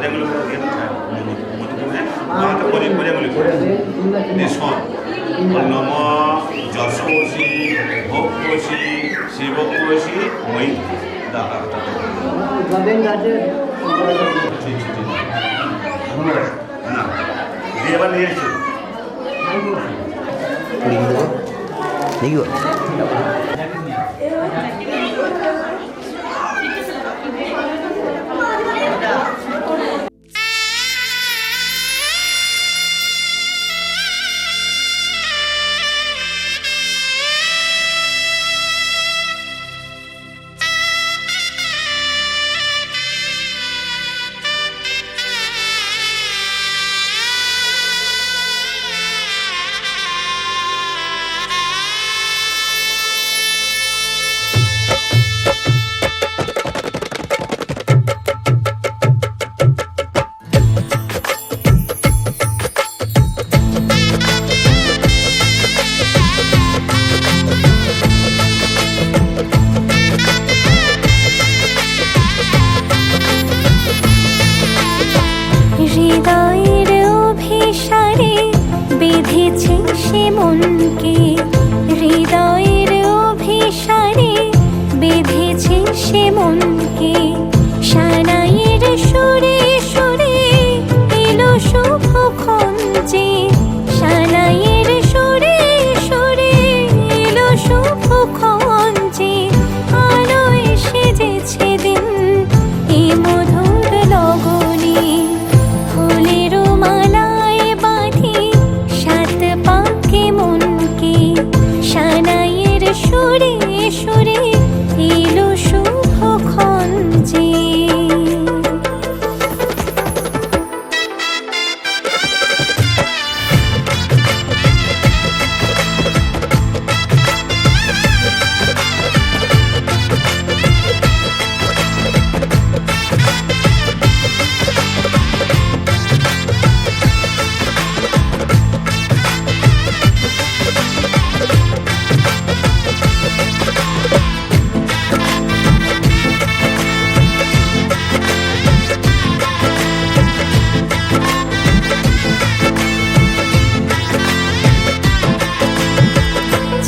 পদাঙ্গুলি মধুপুরে মাথা পদাঙ্গুলি করে শোন নম যশোসী ভোগসী শিবকোষী মৈত্রী না দিয়ে এবার নিয়ে এসেছি হৃদয়ের অভিসারে বেঁধেছে সে মনকে, হৃদয়ের অভিসারে বেঁধেছে সে মনকে। সানাইয়ের সুরে সুরে এলো শুভক্ষণ যে, সানাইয়ের সুরে সুরে এলো শুভক্ষণ যে। আলোয় সেজেছে দিন এ মধুর লগনে, ফুলের মালায় বাঁধি সাত পাকে মনকে। সানাইয়ের সুরে সুরে এলো শুভক্ষণ যে।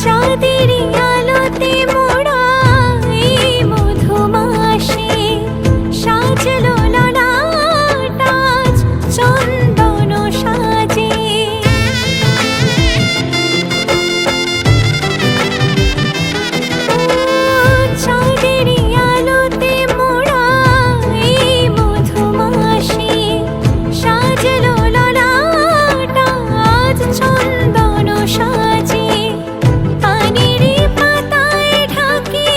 চাঁদের আলোতে মোড়া এই মধুমাসে সাজলো ললাট আজ চন্দন সাজে। চাঁদের আলোতে মোড়া এই মধুমাসে সাজলো ললাট আজ চন্দন সাজে। পানির পাতায় ঢাকি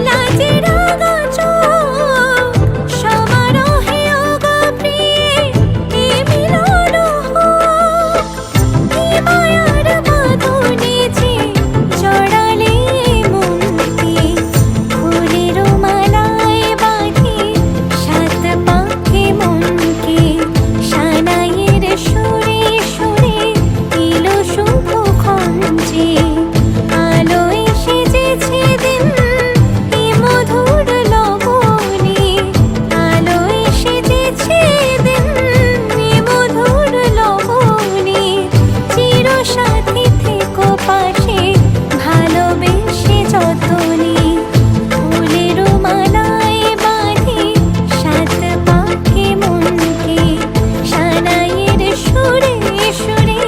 লাজের গাছ, সমারোহে ওগো প্রিয়ে এ মিলন হোক। কি মায়ার বাঁধনে যে জড়ালে মনকে, ফুলের মালায় বাঁধি সাত পাকে মনকে। সানাইয়ের সুরে সুরে এলো শুভক্ষণ যে। আলোয় সেজেছে দিন এ মধুর লগনে, আলোয় সেজেছে দিন এ মধুর লগনে। চিরসাথী থেকো পাশে ভালোবেসে যতনে, ফুলের মালায় বাঁধি সাত পাকে মনকে। সানাইয়ের সুরে সুরে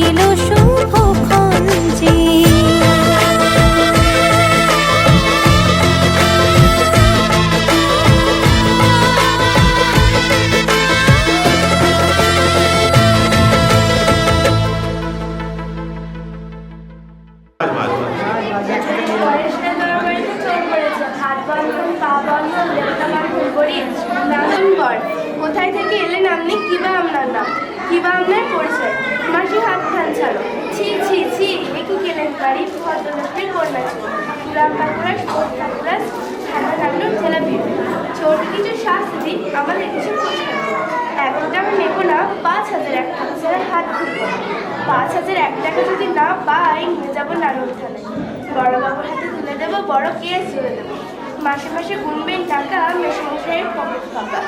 এলো শুভক্ষণ যে। কোথায় থেকে এলেন আপনি? কিবা আপনার নাম, কিবা আপনার পরিচয়? মাসি হাত খান ছাড়ো। ছি ছি ছি, এ কি কেলেঙ্কারি! ভদ্রলোকের কন্যা ছিল গ্রাম বাঁকুড়ার ঠাকুরাস থানা কাণ্ডর জেলাপি। ছোট কিছু শাস্তি আমাদের কিছু একটা আমি নেবো না, 5,000 এক টাকা ছাড়া হাত খুলব। 5,000 এক টাকা যদি না পাই নিয়ে যাবো নানুর থানায়, বড়বাবুর হাতে তুলে দেবো, বড় কেস জুড়ে দেবো। মাসে মাসে গুনবেন টাকা, মেশমশাইয়ের পকেট ফাঁকা।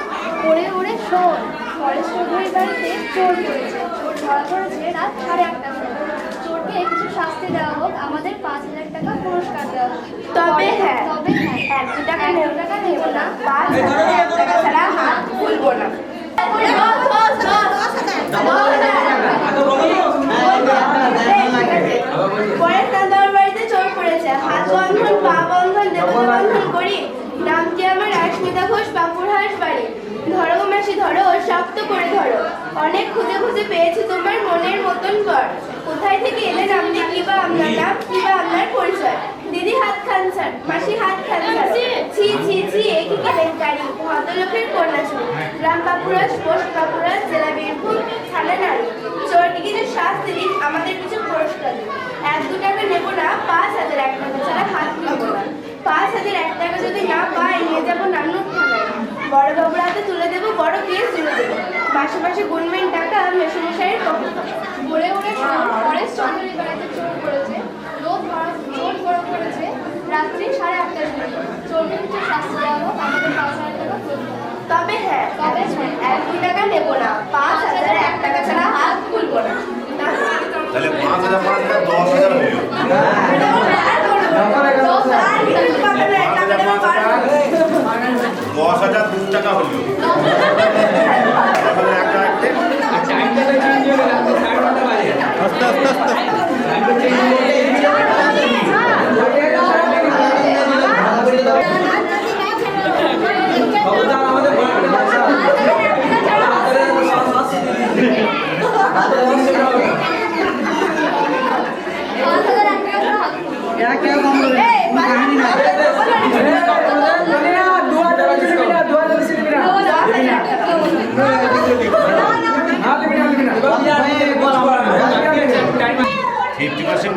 ওরে ওরে শোন, পরেশ চৌধুরীর বাড়িতে চোর পড়েছে। চোর ধরা পড়েছে রাত 8:30টার সময়। চোরকে কিছু শাস্তি দেওয়া হোক, আমাদের 5,000 টাকা পুরস্কার দেওয়া হোক। তবে হ্যাঁ, তবে হ্যাঁ, 1 টাকা 1 টাকা নেব না। 5,000 টাকা ছাড়া হাত খুলবো না। পরের দাদার বাড়িতে চোর পড়েছে, হাত বন্ধন পা বন্ধন দেবতা বন্ধন করি। নাম কি আমার রাশ্মিতা ঘোষ, বাপুরহাট বাড়ি। ধরো মাসি ধরো, শক্ত করে ধরো, অনেক খুঁজে খুঁজে পেয়েছি তোমার মনের মতন বর। কোথায় থেকে এলেন আপনি, কিবা আপনার নাম, কিবা আপনার পরিচয়? দিদি হাত খান স্যার, মাসি হাত খান স্যার। ছি ছি ছি, একই কেলেঙ্কারি, ভদ্রলোকের কন্যা চুরি। গ্রাম বাপুরাজ, পোস্ট বাপুরাজ, জেলা বীরভূম, থানা নারী। চোরটি কিছু শাস্তি দিন, আমাদের কিছু পুরস্কার দিন। 1-2 টাকা নেবো না, 5,000 1 টাকা ছাড়া হাত খুলবো না। 5,000 1 টাকা যদি না পাই, নিয়ে যাবো নানুর থানায়। বড় বাবুর হাতে তুলে দেবো, বড় কেস জুড়ে দেবো। মাসে মাসে গুনবেন টাকা, মেশমশাইয়ের পকেট ফাঁকা। ওরে ওরে শোন, পরেশ চৌধুরীর বাড়িতে চোর পড়েছে। চোর ধরা পড়েছে রাত্রি 8:30টার সময়। চোরকে কিছু শাস্তি দেওয়া হোক, আমাদের 5,000 টাকা পুরস্কার। তবে হ্যাঁ, তবে হ্যাঁ, 1-2 টাকা নেবো না, 5,000 1 টাকা ছাড়া হাত খুলবো না। তাহলে 5,000 10,000 হলো। 10,000 2 টাকা হলো। 10,000 1 টাকা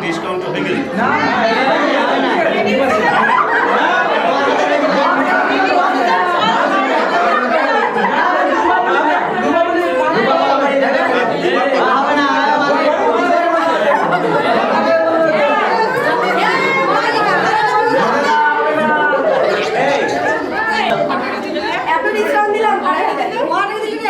ডিসকাউন্ট হয়ে গেল। এত ডিসকাউন্ট দিলাম, 5,000 দিয়েছে।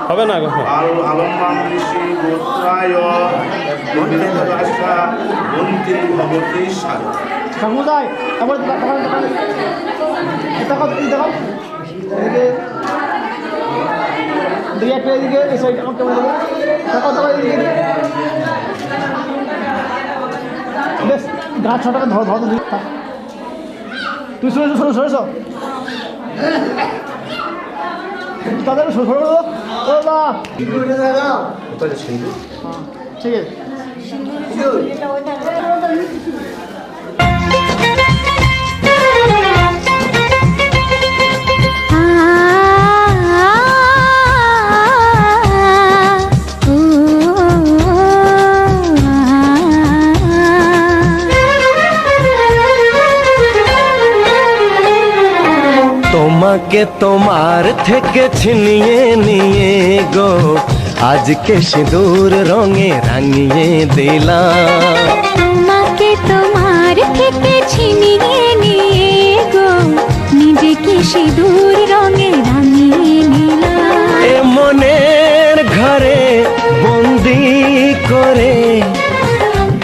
হবে না আলম্বান ঋষি গোত্রায় মন্ত্রী ভগবতী সাধু। সমুদায় আবার দেখো এদিকে এদিকে এই সাইড আমার কেমন দেবো দেখো এদিকে বেশ গাছ 6 টাকা ধর ধর দিই তুই সরেছ তাদের সরে ও বা ঠিক আছে তোমাকে তোমার থেকে ছিনিয়ে নিয়ে গো আজকে সিঁদুর রঙে রাঙিয়ে দিলাম। তোমাকে তোমার থেকে ছিনিয়ে নিয়ে গো নিজেকে সিঁদুর রঙে রাঙিয়ে নিলাম। এ মনের ঘরে বন্দি করে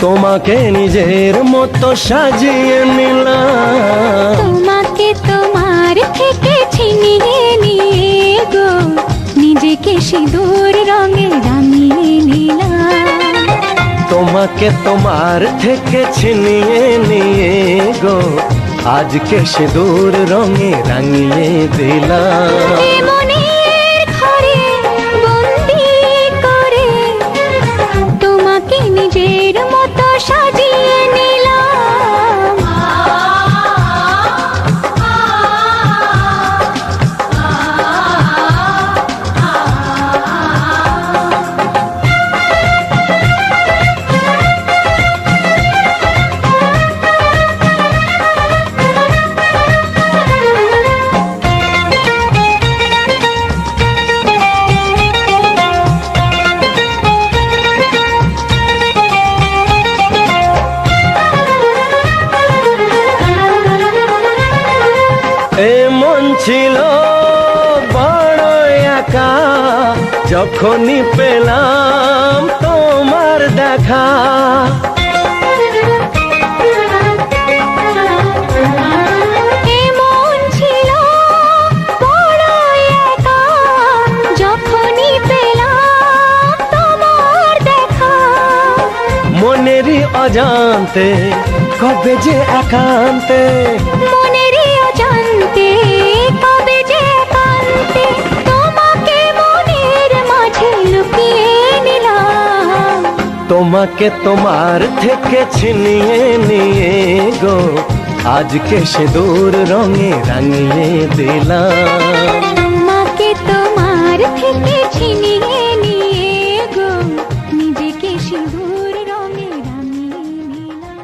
তোমাকে নিজের মতো সাজিয়ে নিলাম। তোমাকে তোমার থেকে ছিনিয়ে নিয়ে গো নিজেকে সিঁদুর রঙে রাঙিয়ে নিলাম। তোমাকে তোমার থেকে ছিনিয়ে নিয়ে গো আজকে সিঁদুর রঙে রাঙিয়ে দিলাম। এ মনের ঘরে বন্দি করে তোমাকে নিজের মতো সাজিয়ে নিলাম। যখনই পেলাম তোমার দেখা, এমন ছিল বড় একা, যখনই পেলাম তোমার দেখা। মনেরই অজান্তে কবে যে একান্তে, মনেরই অজান্তে কবে যে একান্তে তোমাকে মনের মাঝে লুকিয়ে নিলাম। তোমাকে তোমার থেকে ছিনিয়ে নিয়ে গো আজকে সিঁদুর রঙে রাঙিয়ে দিলাম। তোমাকে তোমার থেকে ছিনিয়ে নিয়ে গো নিজেকে সিঁদুর রঙে রাঙিয়ে নিলাম।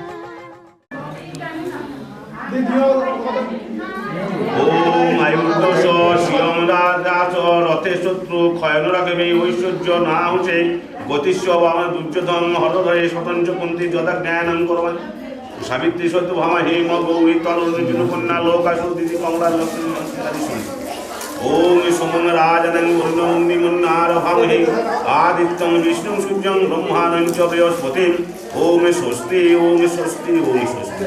ওম আয়ুর্দোষ শিয়ম রাজ রথে শত্রু ক্ষয়ন রাখবে ঐশ্বর্য না হুচে গতিস্ব বামা দুর্যোধন হরধরে শতঞ্চ কুন্তি যথা জ্ঞানং করবেন সাবিত্রী সত্য ভামা হেম গৌরী তরুণ কন্যা লোকাসু দিদি কমলা লক্ষ্মী ওম সোমং রাজনং বর্ণং মুন্নারভং হে আদিত্যং বিষ্ণুং সূর্যং ব্রহ্মাণং চ বৃহস্পতিম ওম স্বস্তি ওম স্বস্তি ওম স্বস্তি।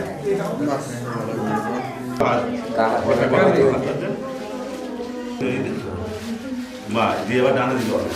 মা দিয়ে এবার ডানা দিতে হবে।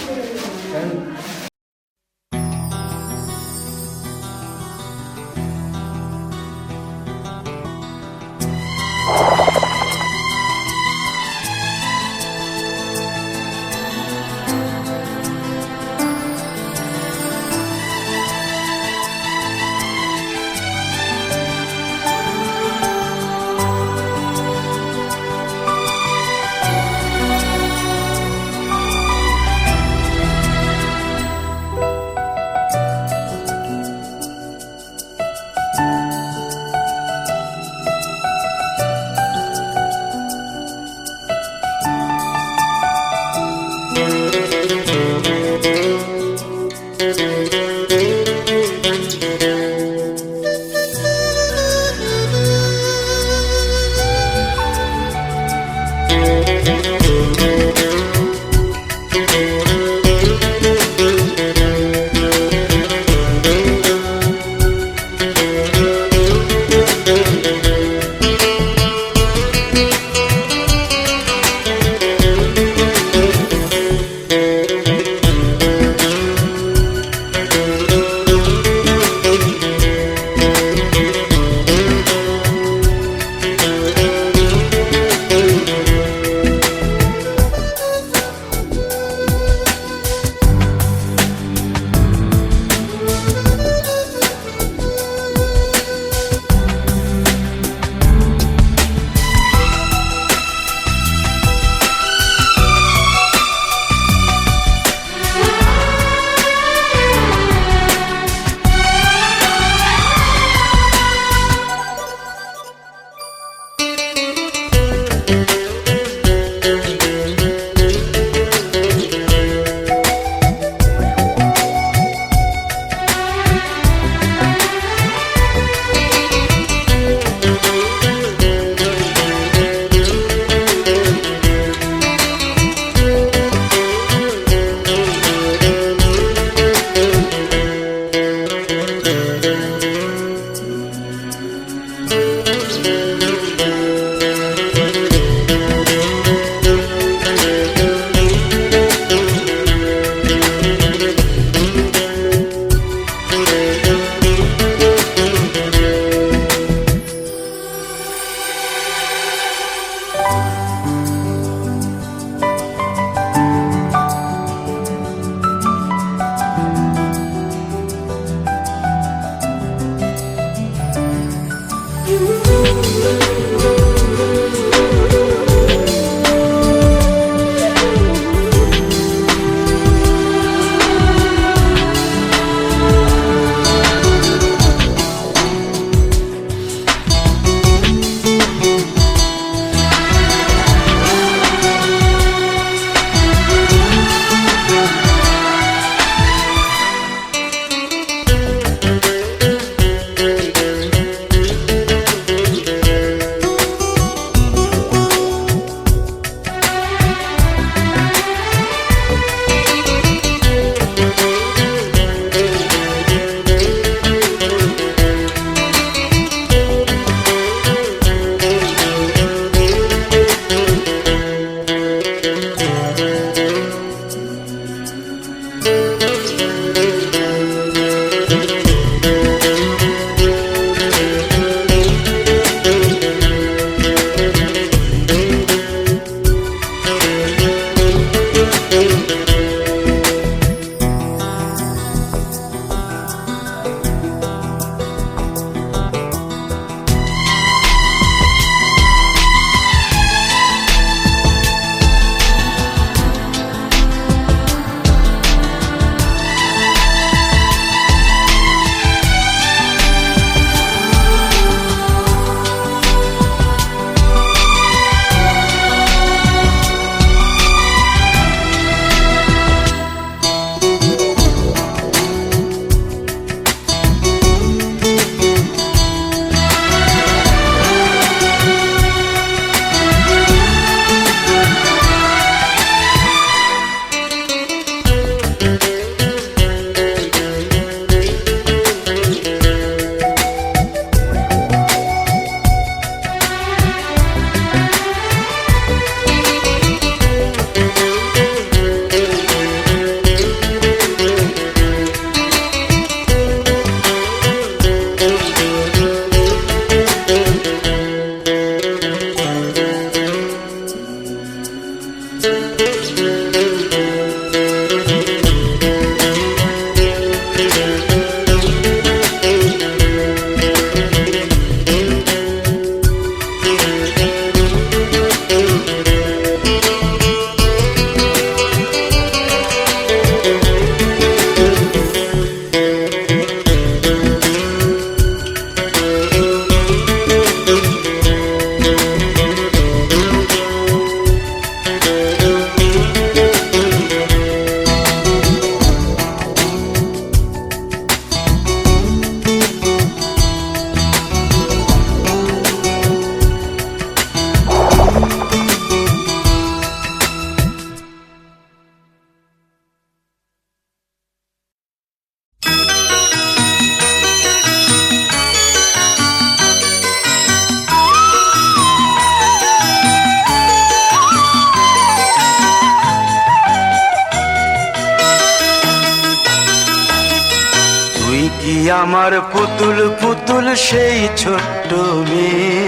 আমার পুতুল পুতুল সেই ছোট্ট মেয়ে,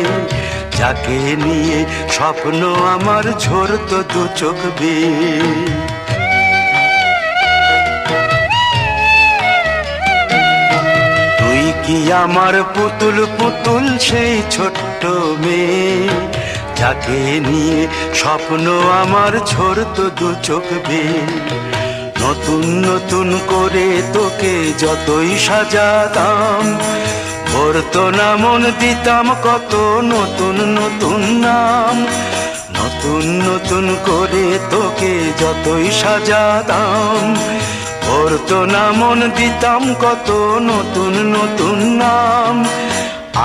যাকে নিয়ে স্বপ্ন আমার ঝরতো দু চোখ বেয়ে। তুই কি আমার পুতুল পুতুল সেই ছোট্ট মেয়ে, যাকে নিয়ে স্বপ্ন আমার ঝরতো দু চোখ বেয়ে। নতুন নতুন করে তোকে যতই সাজাতাম, ভরতো না মন, দিতাম কত নতুন নতুন নাম। নতুন নতুন করে তোকে যতই সাজাতাম, ভরতো না মন, দিতাম কত নতুন নতুন নাম।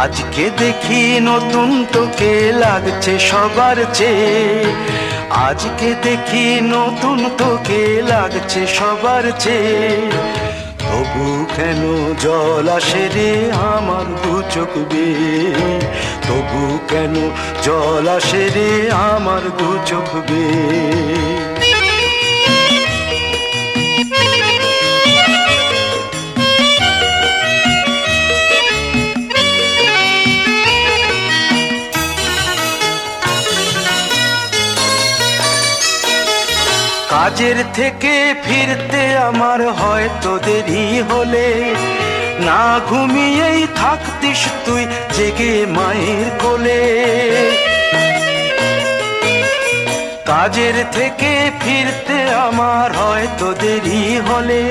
আজকে দেখি নতুন তোকে লাগছে সবার চেয়ে, আজকে দেখি নতুন তোকে লাগছে সবার চেয়ে। তবু কেন জল আসে রে আমার দু চোখ বেয়ে, তবু কেন জল আসে রে আমার দু চোখ বেয়ে। কাজের থেকে ফিরতে আমার হয়তো দেরি হলে, না ঘুমিয়েই থাকতিস তুই জেগে মায়ের কোলে। কাজের থেকে ফিরতে আমার হয়তো দেরি হলে,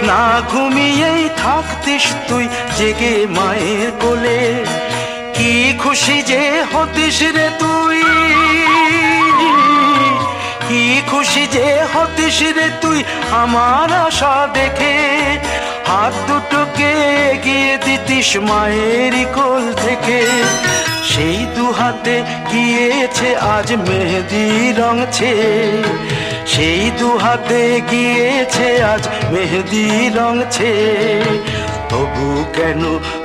না ঘুমিয়েই থাকতিস তুই জেগে মায়ের কোলে। কি খুশি যে হতিস রে তুই, কি খুশি যে হতিস রে তুই আমার আশা দেখে। হাত দুটোকে এগিয়ে দিতিস মায়ের কোল থেকে, সেই দু হাতে গিয়েছে আজ মেহেদি রং ছেয়ে। সেই দু হাতে গিয়েছে আজ মেহেদি রং ছেয়ে। তবু কেন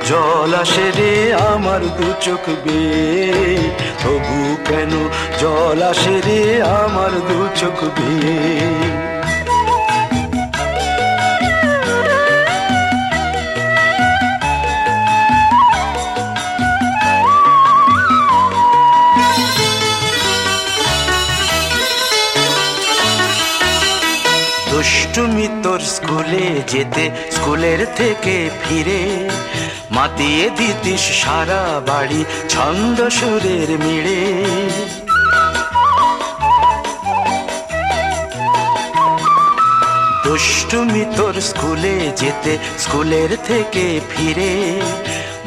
জল আসে রে আমার দু চোখ বেয়ে, তবু কেন জল আসে রে আমার দু চোখ বেয়ে। দুষ্টুমি তোর স্কুলে যেতে, স্কুলের থেকে ফিরে মাতিয়ে দিতিস সারা বাড়ি ছন্দ সুরের মিড়ে। দুষ্টুমি তোর স্কুলে যেতে, স্কুলের থেকে ফিরে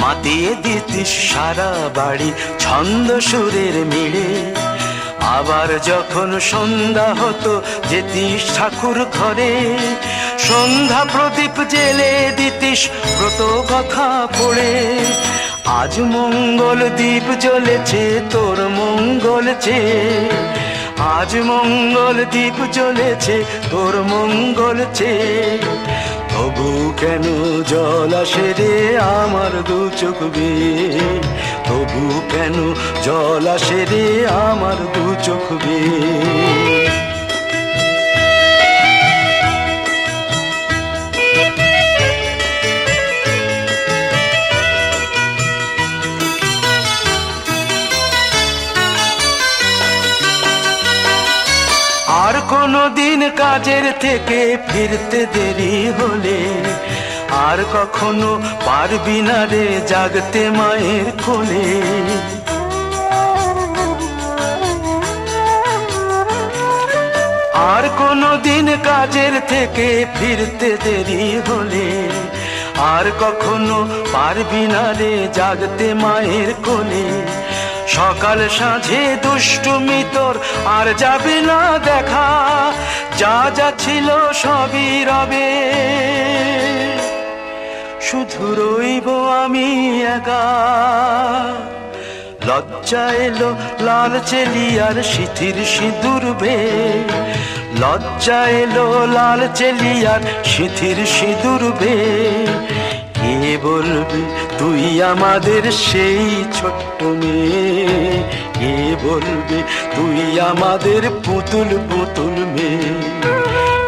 মাতিয়ে দিতিস সারা বাড়ি ছন্দ সুরের মিড়ে। আবার যখন সন্ধ্যা হতো যেতিস ঠাকুর ঘরে, সন্ধ্যা প্রদীপ জেলে দিতিস ব্রত কথা পড়ে। আজ মঙ্গল দ্বীপ জ্বলেছে তোর মঙ্গল চেয়ে, আজ মঙ্গল দ্বীপ জ্বলেছে তোর মঙ্গল চেয়ে। তবু কেন জল আসে রে আমার দু চোখ বেয়ে, তবু কেন জল আসে রে আমার দু চোখ বেয়ে। আর কোনো দিন কাজের থেকে ফিরতে দেরি হলে, আর কখনো পারবি না রে জাগতে মায়ের কোলে। আর কোনো দিন কাজের থেকে ফিরতে দেরি হলে, আর কখনো পারবি না রে জাগতে মায়ের কোলে। সকাল সাঁঝে দুষ্টুমি তোর আর যাবে না দেখা, যা যা ছিল সবই রবে, শুধু রইব আমি একা। লজ্জা এলো লাল চেলিয়ার সিথির সিঁদুর বেয়ে, লজ্জা এলো লাল চেলিয়ার সিথির সিঁদুর বেয়ে। কে বলবি তুই আমাদের সেই ছোট্ট মেয়ে, কে বলবি তুই আমাদের পুতুল পুতুল মেয়ে।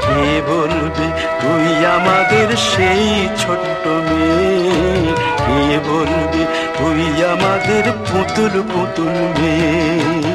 কে বলবি তুই আমাদের সেই ছোট্ট মেয়ে, বলবি তুই আমাদের পুতুল পুতুল মেয়ে।